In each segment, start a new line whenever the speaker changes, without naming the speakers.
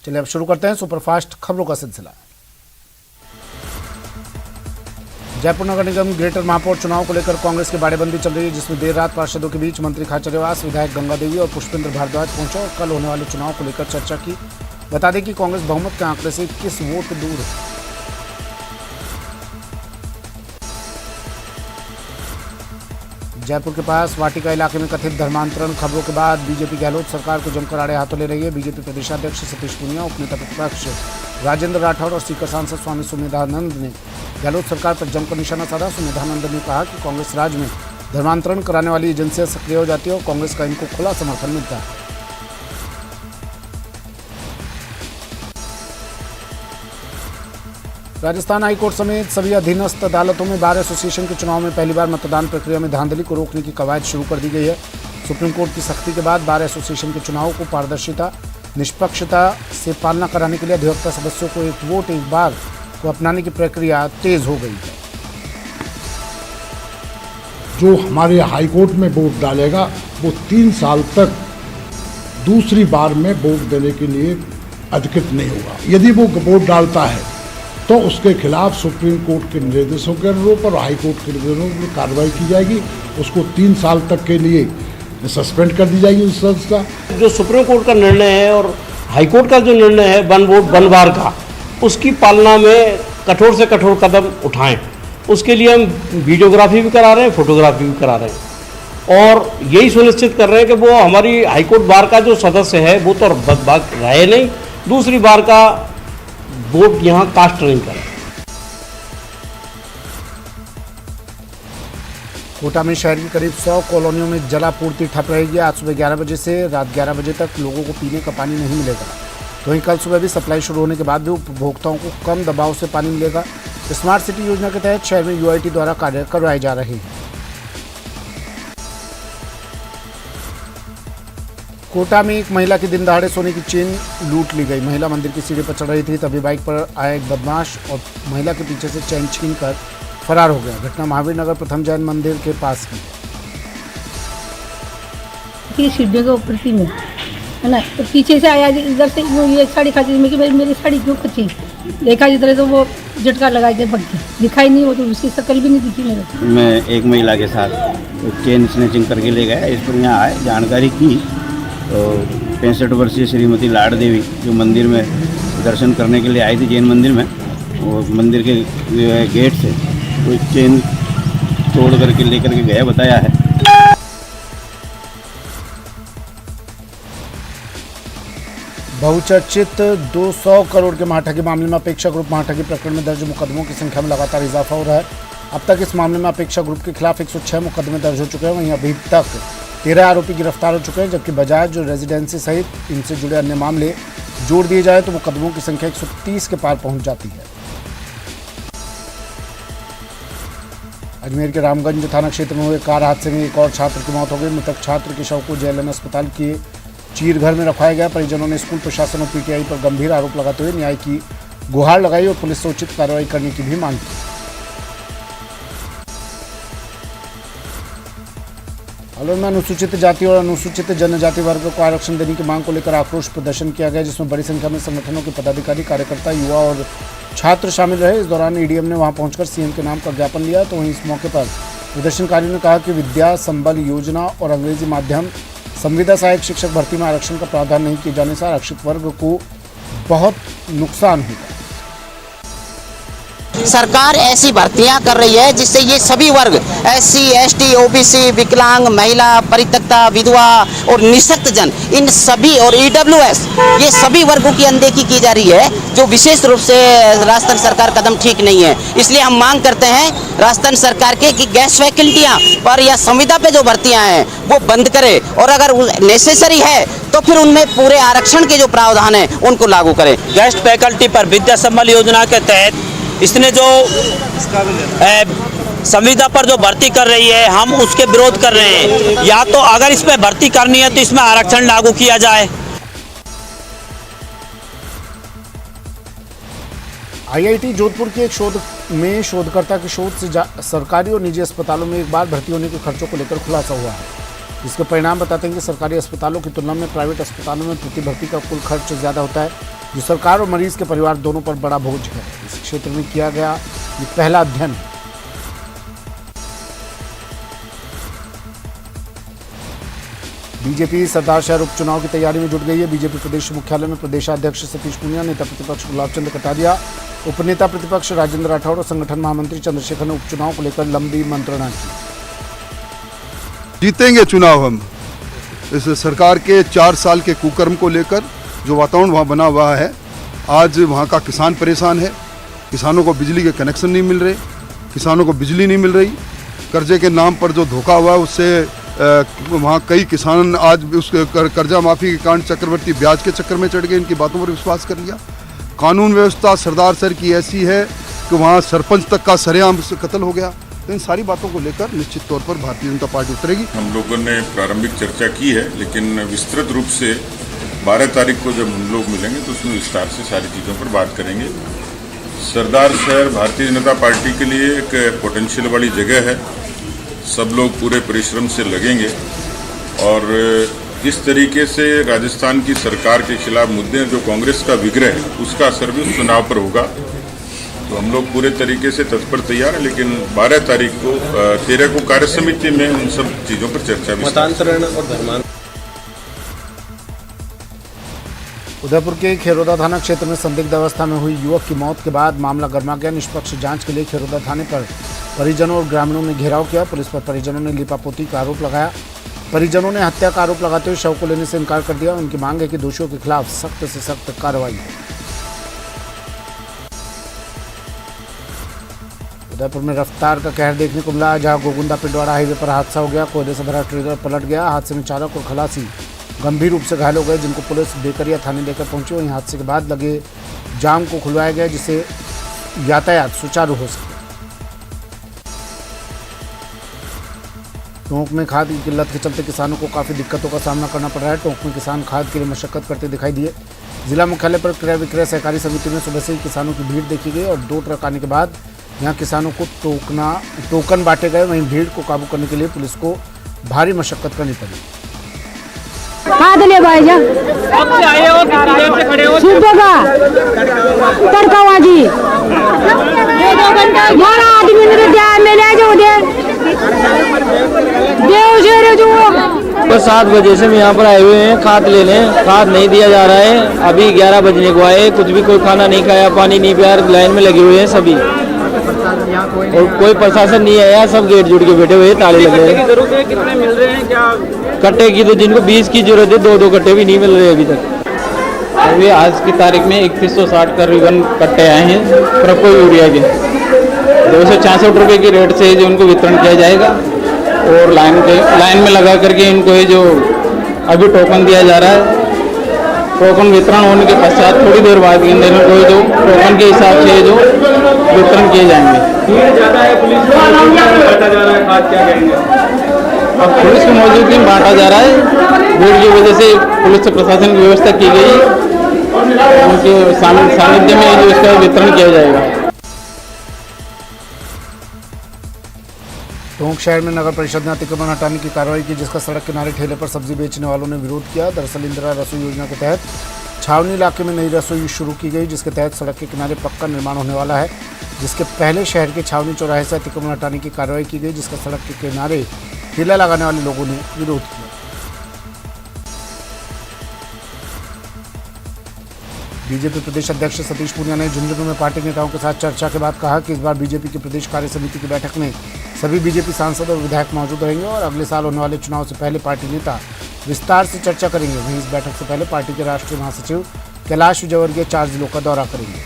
चलिए अब शुरू करते हैं सुपरफास्ट खबरों का सिलसिला। जयपुर नगर निगम ग्रेटर महापौर चुनाव को लेकर कांग्रेस की बाड़ेबंदी चल रही है, जिसमें देर रात पार्षदों के बीच मंत्री खाचरियावास, विधायक गंगा देवी और पुष्पेंद्र भारद्वाज पहुंचे और कल होने वाले चुनाव को लेकर चर्चा की। बता दें कि कांग्रेस बहुमत के आंकड़े से 21 वोट दूर है। जयपुर के पास वाटिका इलाके में कथित धर्मांतरण खबरों के बाद बीजेपी गहलोत सरकार को जमकर आड़े हाथों ले रही है। बीजेपी प्रदेशाध्यक्ष सतीश पूनिया, उपनेता प्रतिपक्ष राजेंद्र राठौड़ और सीकर सांसद स्वामी सुमेधानंद ने गहलोत सरकार पर जमकर निशाना साधा। सुमेधानंद ने कहा कि कांग्रेस राज्य में धर्मांतरण कराने वाली एजेंसियां सक्रिय हो जाती है और कांग्रेस का इनको खुला समर्थन मिलता है। राजस्थान हाईकोर्ट समेत सभी अधीनस्थ अदालतों में बार एसोसिएशन के चुनाव में पहली बार मतदान प्रक्रिया में धांधली को रोकने की कवायद शुरू कर दी गई है। सुप्रीम कोर्ट की सख्ती के बाद बार एसोसिएशन के चुनाव को पारदर्शिता, निष्पक्षता से पालना कराने के लिए अधिवक्ता सदस्यों को एक वोट एक बार को अपनाने की प्रक्रिया तेज हो गई है।
जो हमारे हाईकोर्ट में वोट डालेगा वो 3 साल तक दूसरी बार में वोट देने के लिए अधिकृत नहीं होगा। यदि वो वोट डालता है तो उसके खिलाफ सुप्रीम कोर्ट के निर्देशों के अनुरूप और हाई कोर्ट के निर्देशों पर कार्रवाई की जाएगी। उसको 3 साल तक के लिए सस्पेंड कर दी जाएगी उस संस्था का।
जो सुप्रीम कोर्ट का निर्णय है और हाई कोर्ट का जो निर्णय है वन वोट वन बार का, उसकी पालना में कठोर से कठोर कदम उठाएं। उसके लिए हम वीडियोग्राफी भी करा रहे हैं, फोटोग्राफी भी करा रहे हैं और यही सुनिश्चित कर रहे हैं कि वो हमारी हाईकोर्ट बार का जो सदस्य है वो तो रहे नहीं, दूसरी बार का वोट यहाँ कास्ट नहीं करें।
कोटा में शहर की करीब 100 कॉलोनियों में जलापूर्ति ठप रहेगी। आज सुबह 11 बजे से रात 11 बजे तक लोगों को पीने का पानी नहीं मिलेगा। तो वहीं कल सुबह भी सप्लाई शुरू होने के बाद भी उपभोक्ताओं को कम दबाव से पानी मिलेगा। स्मार्ट सिटी योजना के तहत शहर में यूआईटी द्वारा कार्य करवाए जा रहे हैं। कोटा में एक महिला की दिन दहाड़े सोने की चेन लूट ली गई। महिला मंदिर की सीढ़ी पर चढ़ रही थी, तभी बाइक पर आया एक बदमाश और महिला के पीछे से चेन छीनकर फरार हो गया। घटना महावीर नगर प्रथम जैन मंदिर के पास की।
सीढ़ियों के ऊपर थी मैं, है ना, तो पीछे से आया इधर से ये साड़ी खाती थी, मेरी साड़ी क्यों खची, देखा इधर तो वो झटका लगा के भग गई, दिखाई नहीं, वो तो उसकी शक्ल भी नहीं दिखी मेरे को।
मैं एक महिला के साथ चेन स्नैचिंग करके ले गया। इस पर यहाँ आए, जानकारी की तो 65 वर्षीय श्रीमती लाड़ देवी जो मंदिर में दर्शन करने के लिए आई थी जैन मंदिर में, वो मंदिर के गेट से वो चेन तोड़ करके लेकर के गया बताया है।
बहुचर्चित 200 करोड़ के महाठगी मामले में अपेक्षा ग्रुप महाठगी प्रकरण में दर्ज मुकदमों की संख्या में लगातार इजाफा हो रहा है। अब तक इस मामले में अपेक्षा ग्रुप के खिलाफ 106 मुकदमे दर्ज हो चुके हैं। वहीं अभी तक 13 आरोपी गिरफ्तार हो चुके हैं, जबकि बजाज जो रेजिडेंसी सहित इनसे जुड़े अन्य मामले जोड़ दिए जाए तो मुकदमों की संख्या 130 के पार पहुंच जाती है। अजमेर के रामगंज थाना क्षेत्र में हुए कार हादसे में एक और छात्र की मौत हो गई। मृतक छात्र के शव को जेएलएन अस्पताल के चीर घर में रखवाया गया। परिजनों ने स्कूल प्रशासन और पीटीआई पर गंभीर आरोप लगाते हुए न्याय की गुहार लगाई और पुलिस से उचित कार्रवाई करने की भी मांग की। हाल में अनुसूचित जाति और अनुसूचित जनजाति वर्ग को आरक्षण देने की मांग को लेकर आक्रोश प्रदर्शन किया गया, जिसमें बड़ी संख्या में संगठनों के पदाधिकारी, कार्यकर्ता, युवा और छात्र शामिल रहे। इस दौरान ईडीएम ने वहां पहुंचकर सीएम के नाम का ज्ञापन लिया। तो वहीं इस मौके पर प्रदर्शनकारियों ने कहा कि विद्या संबल योजना और अंग्रेजी माध्यम संविदा सहायक शिक्षक भर्ती में आरक्षण का प्रावधान नहीं किए जाने से आरक्षित वर्ग को बहुत नुकसान होगा।
सरकार ऐसी भर्तियां कर रही है जिससे ये सभी वर्ग एससी, एसटी, ओबीसी, विकलांग, महिला, परित्यक्ता, विधवा और निःशक्त जन, इन सभी और ईडब्ल्यूएस, ये सभी वर्गों की अनदेखी की जा रही है, जो विशेष रूप से राजस्थान सरकार कदम ठीक नहीं है। इसलिए हम मांग करते हैं राजस्थान सरकार के कि गैस फैकल्टियां पर या संविदा पे जो भर्तियां हैं वो बंद करे और अगर नेसेसरी है तो फिर उनमें पूरे आरक्षण के जो प्रावधान है उनको लागू करें।
गेस्ट फैकल्टी पर विद्या संबल योजना के तहत इसने जो संविदा पर जो भर्ती कर रही है, हम उसके विरोध कर रहे हैं। या तो अगर इस पर भर्ती करनी है तो इसमें आरक्षण लागू किया जाए।
आईआईटी जोधपुर के एक शोध में शोधकर्ता की शोध से सरकारी और निजी अस्पतालों में एक बार भर्ती होने के खर्चों को लेकर खुलासा हुआ है। इसके परिणाम बताते हैं कि सरकारी अस्पतालों की तुलना में प्राइवेट अस्पतालों में प्रति भर्ती का कुल खर्च ज़्यादा होता है, जो सरकार और मरीज के परिवार दोनों पर बड़ा बोझ है। इस क्षेत्र में किया गया ये पहला अध्ययन है। बीजेपी सरदार शहर उपचुनाव की तैयारी में जुट गई है। बीजेपी प्रदेश मुख्यालय में प्रदेशाध्यक्ष सतीश पूनिया, नेता प्रतिपक्ष गुलाब चंद कटारिया, उपनेता प्रतिपक्ष राजेंद्र राठौड़ और संगठन महामंत्री चंद्रशेखर ने उपचुनाव को लेकर लंबी मंत्रणा की।
जीतेंगे चुनाव हम। इस सरकार के 4 साल के कुकर्म को लेकर जो वातावरण वहाँ बना हुआ है, आज वहाँ का किसान परेशान है। किसानों को बिजली के कनेक्शन नहीं मिल रहे, किसानों को बिजली नहीं मिल रही। कर्जे के नाम पर जो धोखा हुआ है उससे वहाँ कई किसान आज उस कर्जा माफ़ी के कारण चक्रवर्ती ब्याज के चक्कर में चढ़ गए, इनकी बातों पर विश्वास कर लिया। कानून व्यवस्था सरदार सर की ऐसी है कि वहाँ सरपंच तक का सरेआम कत्ल हो गया। तो इन सारी बातों को लेकर निश्चित तौर पर भारतीय जनता पार्टी उतरेगी।
हम लोगों ने प्रारंभिक चर्चा की है, लेकिन विस्तृत रूप से 12 तारीख को जब हम लोग मिलेंगे तो उसमें विस्तार से सारी चीज़ों पर बात करेंगे। सरदार शहर भारतीय जनता पार्टी के लिए एक पोटेंशियल वाली जगह है। सब लोग पूरे परिश्रम से लगेंगे और जिस तरीके से राजस्थान की सरकार के खिलाफ मुद्दे जो कांग्रेस का विग्रह है उसका असर भी उस चुनाव पर होगा। तो हम लोग पूरे तरीके से तत्पर तैयार हैं, लेकिन 12 तारीख को 13 को कार्य समिति में उन सब चीज़ों पर चर्चा भी।
मतांतरण और धर्मांतरण।
उदयपुर के खेरोदा थाना क्षेत्र में संदिग्ध अवस्था में हुई युवक की मौत के बाद मामला गर्मा गया। निष्पक्ष जांच के लिए खेरोदा थाने पर परिजनों और ग्रामीणों ने घेराव किया। पुलिस पर परिजनों ने लीपापोती का आरोप लगाया। परिजनों ने हत्या का आरोप लगाते हुए शव को लेने से इनकार कर दिया। उनकी मांग है कि दोषियों के खिलाफ सख्त से सख्त कार्रवाई हो। उदयपुर में रफ्तार का कहर देखने को मिला, जहां गोगुंदा पिंडवाड़ा हाईवे पर हादसा हो गया। कोयले से भरा ट्रेलर पलट गया। हादसे में चालक और खलासी गंभीर रूप से घायल हो गए, जिनको पुलिस बेकरिया थाने लेकर पहुंची। वहीं हादसे के बाद लगे जाम को खुलवाया गया, जिससे यातायात सुचारू हो सके। टोंक में खाद की किल्लत के चलते किसानों को काफ़ी दिक्कतों का सामना करना पड़ रहा है। टोंक में किसान खाद के लिए मशक्कत करते दिखाई दिए। जिला मुख्यालय पर क्रय विक्रय सहकारी समिति में सुबह से ही किसानों की भीड़ देखी गई और 2 ट्रक आने के बाद यहाँ किसानों को टोकन बांटे गए। वहीं भीड़ को काबू करने के लिए पुलिस को भारी मशक्कत करनी पड़ी।
खाद ले भाईजान तड़कावाजी 12 आदमी ने दिया मिले जो दे
बस 7 बजे से हम यहाँ पर आए हुए हैं खाद लेने। खाद नहीं दिया जा रहा है। अभी 11 बजने को आए, कुछ भी कोई खाना नहीं खाया, पानी नहीं पिया, लाइन में लगे हुए हैं सभी और कोई प्रशासन नहीं आया। सब गेट जुड़ के बैठे हुए, ताले लगे हैं।
कितने मिल रहे हैं क्या
कट्टे की? तो जिनको 20 की जरूरत है 2-2 कट्टे भी नहीं मिल रहे अभी तक। अभी आज की तारीख में 3160 करीबन कट्टे आए हैं प्रोको यूरिया के। 266 रुपये की रेट से जो उनको वितरण किया जाएगा और लाइन में लगा करके इनको ये जो अभी टोकन दिया जा रहा है। टोकन वितरण होने के पश्चात थोड़ी देर बाद के अंदर इनको जो टोकन के हिसाब से जो वितरण किए जाएंगे।
भीड़ ज़्यादा है, पुलिस बांटा जा रहा है खाद, क्या कहेंगे?
अब पुलिस की मौजूदगी में बांटा जा रहा है। भीड़ की वजह से पुलिस से प्रशासन की व्यवस्था की गई, उनके सानिध्य में जो इसका वितरण किया जाएगा।
टोंक शहर में नगर परिषद ने अतिक्रमण हटाने की कार्रवाई की, जिसका सड़क किनारे ठेले पर सब्जी बेचने वालों ने विरोध किया। दरअसल इंदिरा रसोई योजना के तहत छावनी इलाके में नई रसोई शुरू की गई, जिसके तहत सड़क के किनारे पक्का निर्माण होने वाला है। जिसके पहले शहर के छावनी चौराहे से अतिक्रमण हटाने की कार्रवाई की गई, जिसका सड़क के किनारे ठेला लगाने वाले लोगों ने विरोध किया। बीजेपी प्रदेश अध्यक्ष सतीश पूनिया ने झुंझुनू में पार्टी नेताओं के साथ चर्चा के बाद कहा कि इस बार बीजेपी की प्रदेश कार्य समिति की बैठक में सभी बीजेपी सांसद और विधायक मौजूद रहेंगे और अगले साल होने वाले चुनाव से पहले पार्टी नेता विस्तार से चर्चा करेंगे। वहीं इस बैठक से पहले पार्टी के राष्ट्रीय महासचिव कैलाश विजयवर्गीय 4 जिलों का दौरा करेंगे।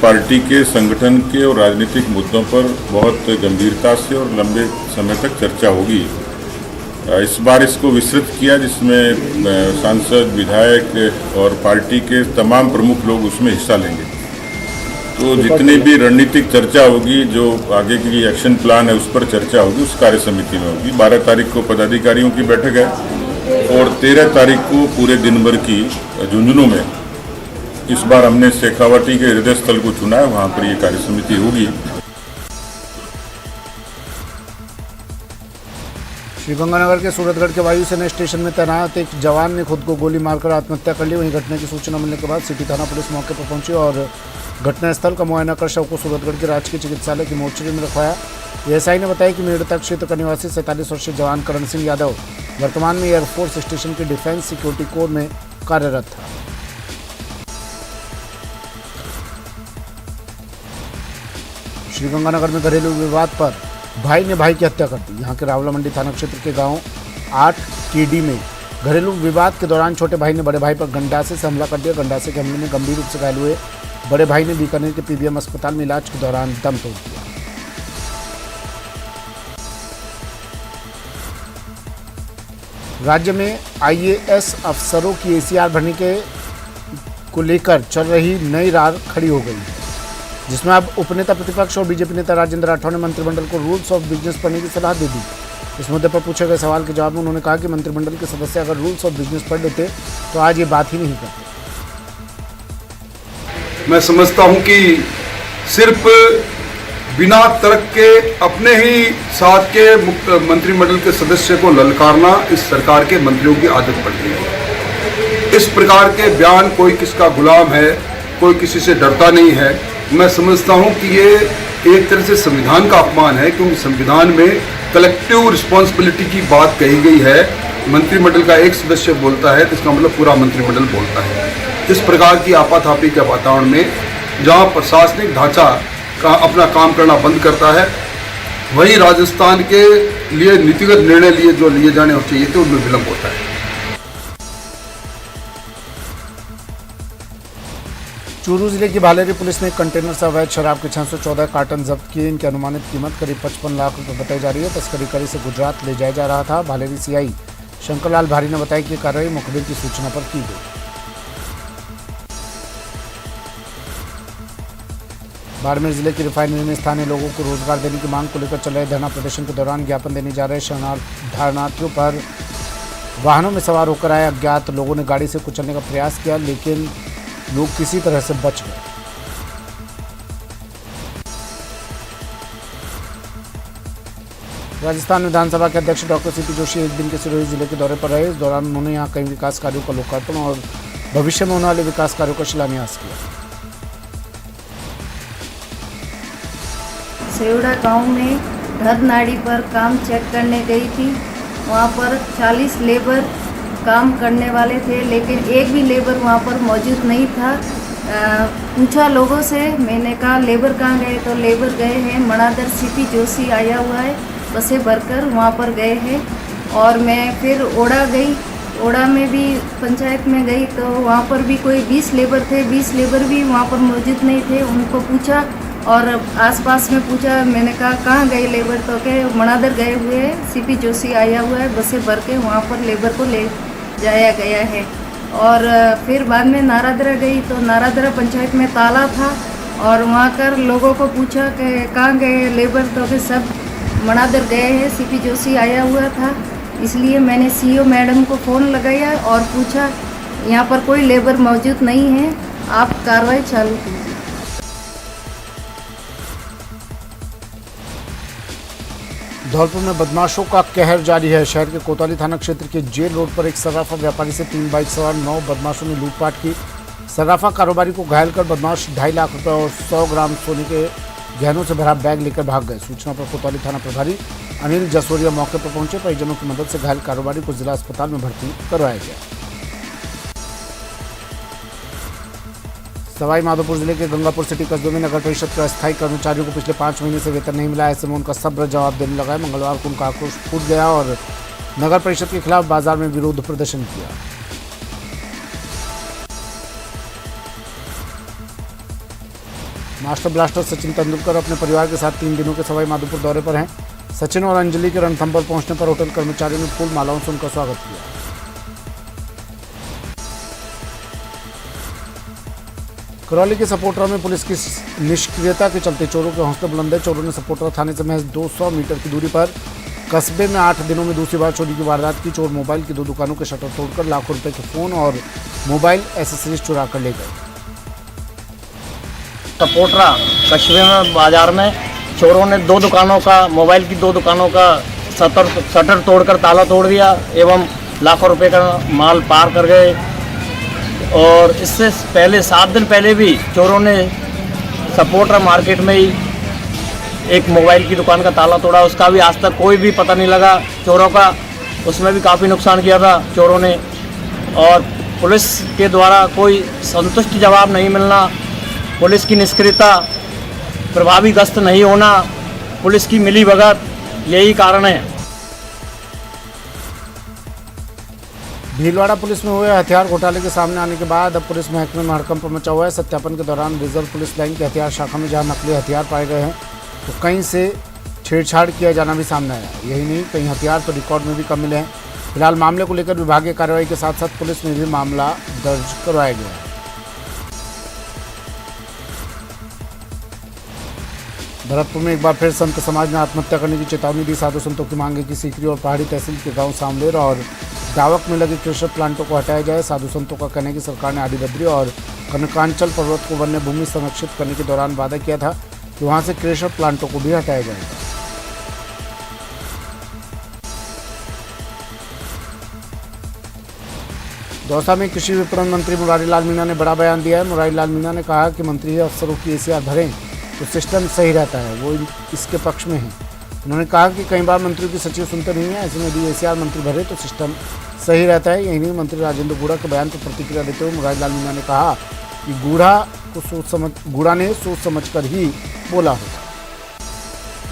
पार्टी के संगठन के और राजनीतिक मुद्दों पर बहुत गंभीरता से और लंबे समय तक चर्चा होगी। इस बार इसको विस्तृत किया, जिसमें सांसद, विधायक और पार्टी के तमाम प्रमुख लोग उसमें हिस्सा लेंगे। तो जितनी भी रणनीतिक चर्चा होगी, जो आगे की एक्शन प्लान है उस पर चर्चा होगी, उस कार्य समिति में होगी। 12 तारीख को पदाधिकारियों की बैठक है और 13 तारीख को पूरे दिन भर की झुंझुनू में इस बार हमने शेखावाटी के हृदय स्थल को चुना है, वहाँ पर ये कार्य समिति होगी।
श्रीगंगानगर के सूरतगढ़ के वायुसेना स्टेशन में तैनात एक जवान ने खुद को गोली मारकर आत्महत्या कर ली। वहीं घटना की सूचना मिलने के बाद सिटी थाना पुलिस मौके पर पहुंची और घटनास्थल का मुआयना कर शव को सूरतगढ़ के राजकीय चिकित्सालय की मोर्चरी में रखवाया। एएसआई ने बताया कि मेड़ता क्षेत्र का निवासी 47 वर्षीय जवान करण सिंह यादव वर्तमान में एयरफोर्स स्टेशन के डिफेंस सिक्योरिटी कोर में कार्यरत था। श्रीगंगानगर में घरेलू विवाद पर भाई ने भाई की हत्या कर दी। यहाँ के रावला मंडी थाना क्षेत्र के गांव 8 केडी में घरेलू विवाद के दौरान छोटे भाई ने बड़े भाई पर गंडासे से हमला कर दिया। गंडासे के हमले में गंभीर रूप से घायल हुए बड़े भाई ने बीकानेर के पीबीएम अस्पताल में इलाज के दौरान दम तोड़ दिया। राज्य में आईएएस अफसरों की एसीआर भरने को लेकर चल रही नई रार खड़ी हो गई है, जिसमें अब उपनेता प्रतिपक्ष और बीजेपी नेता राजेंद्र राठौड़ ने मंत्रिमंडल को रूल्स ऑफ बिजनेस पढ़ने की सलाह दे दी। इस मुद्दे पर पूछे गए सवाल के जवाब में उन्होंने कहा कि मंत्रिमंडल के सदस्य अगर रूल्स ऑफ बिजनेस पढ़ लेते तो आज ये बात ही नहीं करते।
मैं समझता हूं कि सिर्फ बिना तर्क के अपने ही साथ के मंत्रिमंडल के सदस्य को ललकारना इस सरकार के मंत्रियों की आदत पड़ गई है। इस प्रकार के बयान कोई किसका गुलाम है, कोई किसी से डरता नहीं है। मैं समझता हूं कि ये एक तरह से संविधान का अपमान है, क्योंकि संविधान में कलेक्टिव रिस्पॉन्सिबिलिटी की बात कही गई है। मंत्रिमंडल का एक सदस्य बोलता है तो इसका मतलब पूरा मंत्रिमंडल बोलता है। इस प्रकार की आपाधापी के वातावरण में जहां प्रशासनिक ढांचा का अपना काम करना बंद करता है, वहीं राजस्थान के लिए नीतिगत निर्णय लिए जाने चाहिए थे उनमें विलंब होता है।
चूरू जिले की भालेरी पुलिस ने एक कंटेनर से अवैध शराब के 614 कार्टन जब्त किए। इनकी अनुमानित कीमत करीब 55 लाख रुपए बताई जा रही है। तस्करी कड़ी से गुजरात ले जाया जा रहा था। भालेरी सीआई शंकरलाल भारी ने बताया कि कार्रवाई मुखबिर की सूचना पर की गई। बाड़मेर जिले की रिफाइनरी में स्थानीय लोगों को रोजगार देने की मांग को लेकर चल रहे धरना प्रदर्शन के दौरान ज्ञापन देने जा रहे शरणार्थियों पर वाहनों में सवार होकर आए अज्ञात लोगों ने गाड़ी से कुचलने का प्रयास किया, लेकिन लोग किसी तरह से बच गए। राजस्थान विधानसभा के अध्यक्ष डॉक्टर सीपी जोशी एक दिन के सिरोही जिले के दौरे पर रहे। इस दौरान उन्होंने यहां कई विकास कार्यों का लोकार्पण और भविष्य में होने वाले विकास कार्यों का शिलान्यास किया।
सेवड़ा गांव में घर नाड़ी पर काम चेक करने गई थी। वहां पर 40 लेबर काम करने वाले थे, लेकिन एक भी लेबर वहां पर मौजूद नहीं था। पूछा लोगों से, मैंने कहा लेबर कहाँ गए, तो लेबर गए हैं मणादर सीपी जोशी आया हुआ है, बसें भरकर वहाँ पर गए हैं। और मैं फिर ओड़ा गई, ओड़ा में भी पंचायत में गई तो वहाँ पर भी कोई 20 लेबर थे, 20 लेबर भी वहाँ पर मौजूद नहीं थे। उनको पूछा और आसपास में पूछा, मैंने कहा कहाँ गए लेबर, तो कहे मणादर गए हुए हैं, सीपी जोशी आया हुआ है, बसें भर के वहाँ पर लेबर को ले जाया गया है। और फिर बाद में नारादरा गई तो नारादरा पंचायत में ताला था और वहाँ कर लोगों को पूछा कि कहाँ गए लेबर, तो फिर सब मणादर गए हैं, सीपी जोशी आया हुआ था। इसलिए मैंने सीईओ मैडम को फ़ोन लगाया और पूछा यहाँ पर कोई लेबर मौजूद नहीं है, आप कार्रवाई चालू कीजिए।
धौलपुर में बदमाशों का कहर जारी है। शहर के कोतवाली थाना क्षेत्र के जेल रोड पर एक सर्राफा व्यापारी से 3 बाइक सवार 9 बदमाशों ने लूटपाट की। सर्राफा कारोबारी को घायल कर बदमाश 2.5 लाख रुपए और 100 ग्राम सोने के गहनों से भरा बैग लेकर भाग गए। सूचना पर कोतवाली थाना प्रभारी अनिल जसोरिया मौके पर पहुंचे। परिजनों की मदद से घायल कारोबारी को जिला अस्पताल में भर्ती करवाया गया। सवाई माधोपुर जिले के गंगापुर सिटी कस्बे में नगर परिषद के अस्थायी कर्मचारियों को पिछले 5 महीने से वेतन नहीं मिला। ऐसे में उनका सब्र जवाब देने लगा है। मंगलवार को उनका आक्रोश फूट गया और नगर परिषद के खिलाफ बाजार में विरोध प्रदर्शन किया। मास्टर ब्लास्टर सचिन तेंदुलकर अपने परिवार के साथ 3 दिनों के सवाई माधोपुर दौरे पर हैं। सचिन और अंजलि के रणथंभौर पहुंचने पर होटल कर्मचारियों ने फूल मालाओं से उनका स्वागत किया। करौली के सपोटरा में पुलिस की निष्क्रियता के चलते चोरों के हौसले बुलंद है। चोरों ने सपोटरा थाने से महज 200 मीटर की दूरी पर कस्बे में 8 दिनों में दूसरी बार चोरी की वारदात की। चोर मोबाइल की 2 दुकानों के शटर तोड़कर लाखों रुपए के फ़ोन और मोबाइल एसेसरीज चुरा कर ले गए।
सपोटरा कस्बे में बाजार में चोरों ने 2 दुकानों का, मोबाइल की 2 दुकानों का शटर तोड़कर ताला तोड़ दिया एवं लाखों रुपए का माल पार कर गए। और इससे पहले 7 दिन पहले भी चोरों ने सपोर्टर मार्केट में ही एक मोबाइल की दुकान का ताला तोड़ा, उसका भी आज तक कोई भी पता नहीं लगा चोरों का, उसमें भी काफ़ी नुकसान किया था चोरों ने। और पुलिस के द्वारा कोई संतुष्ट जवाब नहीं मिलना, पुलिस की निष्क्रियता, प्रभावी गश्त नहीं होना, पुलिस की मिलीभगत, यही कारण है।
भीलवाड़ा पुलिस में हुए हथियार घोटाले के सामने आने के बाद अब पुलिस महकमे में हड़कंप मचा हुआ है। सत्यापन के दौरान रिजर्व पुलिस लाइन की हथियार शाखा में जहां नकली हथियार पाए गए हैं तो कहीं से छेड़छाड़ किया जाना भी सामने आया। यही नहीं, कई हथियार तो रिकॉर्ड में भी कम मिले हैं। फिलहाल मामले को लेकर विभागीय कार्रवाई के साथ साथ पुलिस में भी मामला दर्ज करवाया गया है। भरतपुर में एक बार फिर संत समाज ने आत्महत्या करने की चेतावनी दी। साधु संतों की मांग है कि सीकरी और पहाड़ी तहसील के गांव सामलेर और दावक में लगे क्रशर प्लांटों को हटाया जाए। साधु संतों का कहना है कि सरकार ने आदिबद्री और कनकांचल पर्वत को वन्य भूमि संरक्षित करने के दौरान वादा किया था कि वहां से क्रशर प्लांटों को भी हटाया जाएगा। दौसा में कृषि विपणन मंत्री मुरारी लाल मीणा ने बड़ा बयान दिया है। मुरारी लाल मीणा ने कहा कि मंत्री अफसरों की एसीआर भरें तो सिस्टम सही रहता है, वो इसके पक्ष में है। उन्होंने कहा कि कई बार मंत्रियों की सचिव सुनते नहीं है, ऐसे में भी एसीआर मंत्री भरे तो सिस्टम सही रहता है। यही नहीं, मंत्री राजेंद्र गूढ़ा के बयान पर प्रतिक्रिया देते हुए मुरारी लाल मीणा ने कहा कि गूढ़ा ने सोच समझ कर ही बोला होगा।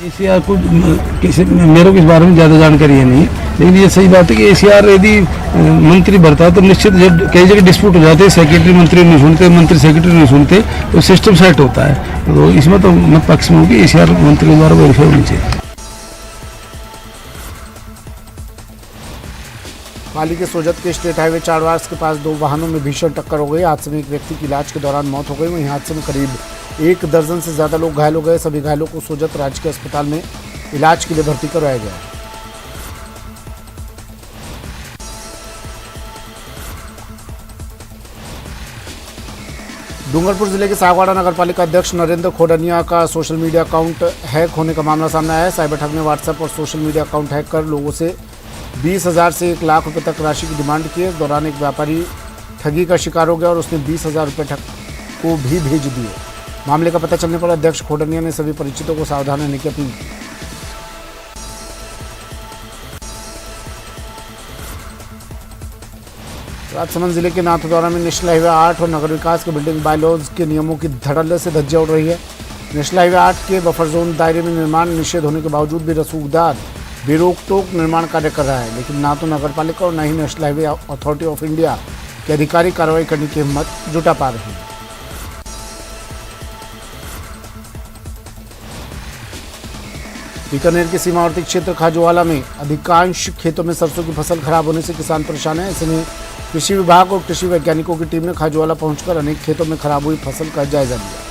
एसीआर को मेरे को इस बारे में ज़्यादा जानकारी है नहीं, लेकिन ये सही बात है कि एसीआर यदि मंत्री भरता है तो निश्चित जब कई जगह डिस्प्यूट हो जाते हैं, सेक्रेटरी मंत्री नहीं सुनते, मंत्री सेक्रेटरी नहीं सुनते, तो सिस्टम सेट होता है। तो इसमें तो मैं पक्ष में हूँ कि एसीआर मंत्री द्वारा वेरीफाई होनी चाहिए।
पाली के सोजत के स्टेट हाईवे 4 वार्स के पास 2 वाहनों में भीषण टक्कर हो गई। हादसे में एक व्यक्ति की इलाज के दौरान मौत हो गई। वहीं हादसे में करीब 1 दर्जन से ज़्यादा लोग घायल हो गए। सभी घायलों को सोजत राजकीय अस्पताल में इलाज के लिए भर्ती करवाया गया है। डूंगरपुर जिले के सागवाड़ा नगर पालिका अध्यक्ष नरेंद्र खोडनिया का सोशल मीडिया अकाउंट हैक होने का मामला सामने आया है। साइबर ठग ने व्हाट्सएप और सोशल मीडिया अकाउंट हैक कर लोगों से 20,000 से 1 लाख रुपए तक राशि की डिमांड की है। इस दौरान एक व्यापारी ठगी का शिकार हो गया और उसने 20,000 रुपये ठग को भी भेज दिए। मामले का पता चलने पर अध्यक्ष खोडनिया ने सभी परिचितों को सावधान रहने की अपील की। राजसमंद जिले के नाथद्वारा में नेशनल हाईवे 8 और नगर विकास के बिल्डिंग बायलॉज के नियमों की धड़ल्ले से धज्जियां उड़ रही है। नेशनल हाईवे 8 के बफर जोन दायरे में निर्माण निषेध होने के बावजूद भी रसूखदार बेरोक टोक निर्माण कार्य कर रहा है, लेकिन ना तो नगर पालिका और न ही national highway authority of India के अधिकारी कार्रवाई करने की हिम्मत जुटा पा रहे हैं। बीकानेर के सीमावर्ती क्षेत्र खाजूवाला में अधिकांश खेतों में सरसों की फसल खराब होने से किसान परेशान है। ऐसे में कृषि विभाग और कृषि वैज्ञानिकों की टीम ने खाजूवाला पहुंचकर अनेक खेतों में खराब हुई फसल का जायजा लिया।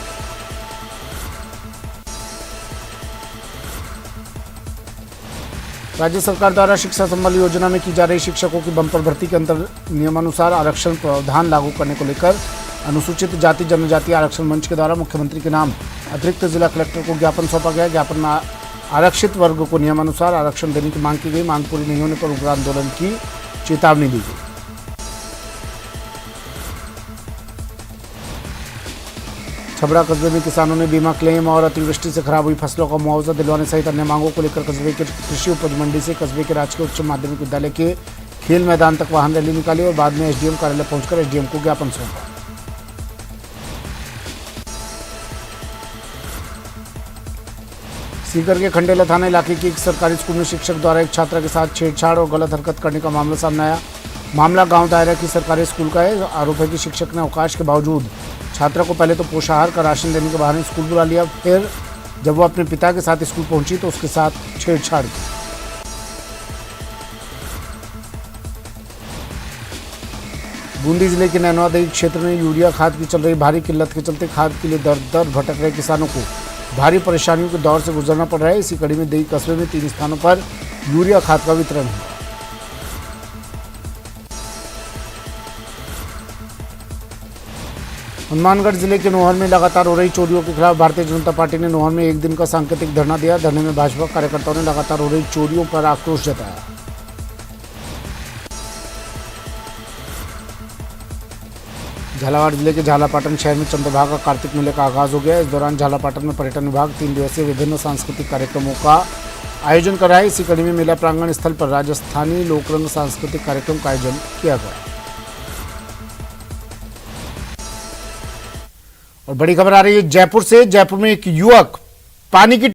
राज्य सरकार द्वारा शिक्षा संबल योजना में की जा रही शिक्षकों की बंपर भर्ती के अंतर नियमानुसार आरक्षण प्रावधान लागू करने को लेकर अनुसूचित जाति जनजाति आरक्षण मंच के द्वारा मुख्यमंत्री के नाम अतिरिक्त जिला कलेक्टर को ज्ञापन सौंपा गया। ज्ञापन में आरक्षित वर्ग को नियमानुसार आरक्षण देने की मांग की गई। मांग पूरी नहीं होने पर उग्र आंदोलन की चेतावनी दी गई। छबड़ा कस्बे में किसानों ने बीमा क्लेम और अतिवृष्टि से खराब हुई फसलों का मुआवजा दिलवाने सहित अन्य मांगों को लेकर कस्बे के कृषि उपज मंडी से कस्बे के राजकीय उच्च माध्यमिक विद्यालय के खेल मैदान तक वाहन रैली निकाली और बाद में एसडीएम कार्यालय पहुंचकर एसडीएम को ज्ञापन सौंपा। सीकर के खंडेला थाना इलाके के एक सरकारी स्कूल में शिक्षक द्वारा एक छात्रा के साथ छेड़छाड़ और गलत हरकत करने का मामला सामने आया। मामला गांव दायरा की सरकारी स्कूल का है। आरोप है कि शिक्षक ने अवकाश के बावजूद छात्रा को पहले तो पोषाहार का राशन देने के बहाने स्कूल बुला लिया, फिर जब वो अपने पिता के साथ स्कूल पहुंची तो उसके साथ छेड़छाड़ की। बूंदी जिले के नैनवादेवी क्षेत्र में यूरिया खाद की चल रही भारी किल्लत के चलते खाद के लिए दर दर भटक रहे किसानों को भारी परेशानियों के दौर से गुजरना पड़ रहा है। इसी कड़ी में देई कस्बे में 3 स्थानों पर यूरिया खाद का वितरण है। हनुमानगढ़ जिले के नोहर में लगातार हो रही चोरियों के खिलाफ भारतीय जनता पार्टी ने नोहर में एक दिन का सांकेतिक धरना दिया। धरने में भाजपा कार्यकर्ताओं ने लगातार हो रही चोरियों पर आक्रोश जताया। झालावाड़ जिले के झालापाटन शहर में चंद्रभागा का कार्तिक मेले का आगाज हो गया। इस दौरान झालापाटन में पर्यटन विभाग 3 दिवसीय विभिन्न सांस्कृतिक कार्यक्रमों का आयोजन कर रहा है। इसी कड़ी में मेला प्रांगण स्थल पर राजस्थानी लोकरंग सांस्कृतिक कार्यक्रम का आयोजन किया गया। और बड़ी खबर आ रही है जयपुर से। जयपुर में एक युवक पानी की